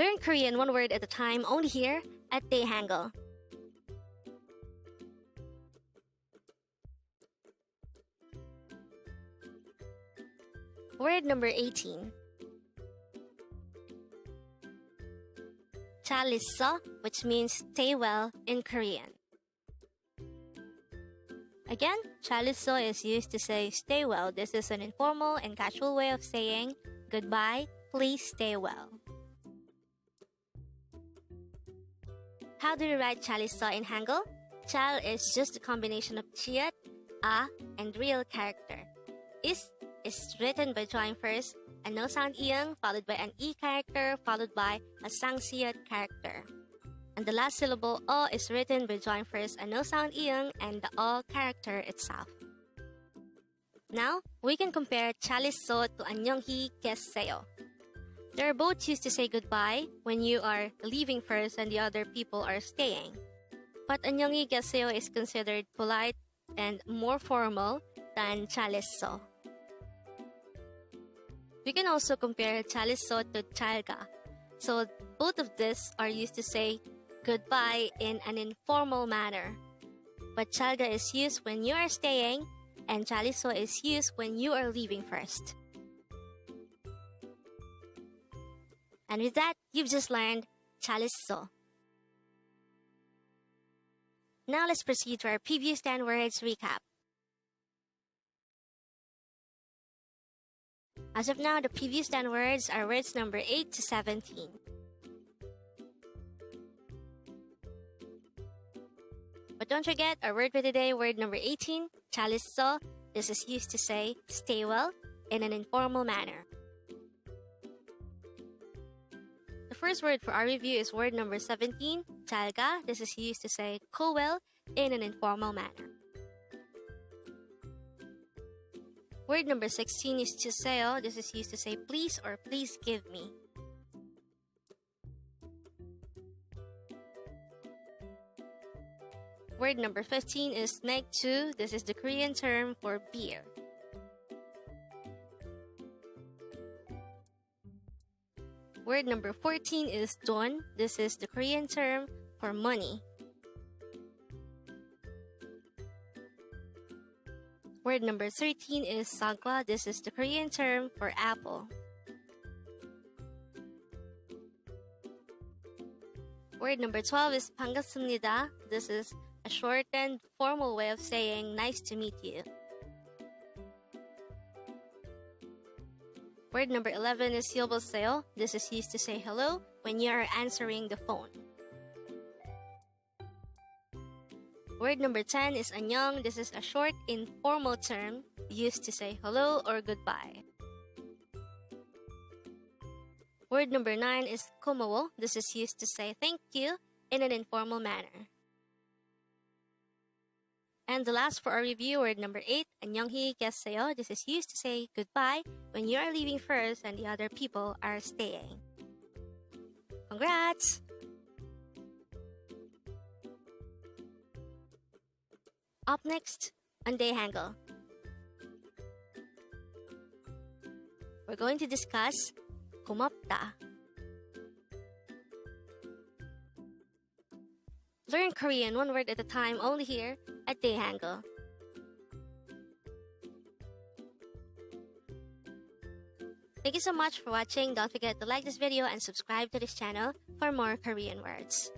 Learn Korean one word at a time only here at Dae-Hangul. Word number 18. JAL ISSEO, which means stay well in Korean. Again, JAL ISSEO is used to say stay well. This is an informal and casual way of saying goodbye, please stay well. How do we write JAL ISSEO in Hangul? JAL is just a combination of chiat, a, and real character. Is written by drawing first a no sound iyang followed by an e character followed by a sangsiat character. And the last syllable o is written by drawing first a no sound iyang and the o character itself. Now, we can compare JAL ISSEO to Annyeonghi Gyeseyo. They're both used to say goodbye when you are leaving first and the other people are staying. But Annyeonghi Gyeseyo is considered polite and more formal than JAL ISSEO. We can also compare JAL ISSEO to Jalga. So both of these are used to say goodbye in an informal manner. But Jalga is used when you are staying and JAL ISSEO is used when you are leaving first. And with that, you've just learned JAL ISSEO. Now let's proceed to our previous 10 words recap. As of now, the previous 10 words are words number 8 to 17. But don't forget, our word for today, word number 18, JAL ISSEO. This is used to say stay well in an informal manner. The first word for our review is word number 17, Jalga. This is used to say go well in an informal manner. Word number 16 is Juseyo. This is used to say please or please give me. Word number 15 is 맥주. This is the Korean term for beer. Word number 14 is 돈. This is the Korean term for money. Word number 13 is sagwa. This is the Korean term for apple. Word number 12 is 감사합니다. This is a shortened, formal way of saying nice to meet you. Word number 11 is 여보세요. This is used to say hello when you are answering the phone. Word number 10 is annyeong. This is a short, informal term used to say hello or goodbye. Word number 9 is Gomawo. This is used to say thank you in an informal manner. And the last for our review, word number 8, Annyeonghi Gyeseyo. This is used to say goodbye when you are leaving first and the other people are staying. Congrats! Up next on Dae-Hangul, we're going to discuss 고맙다. Learn Korean one word at a time only here at Dae-Hangul. Thank you so much for watching. Don't forget to like this video and subscribe to this channel for more Korean words.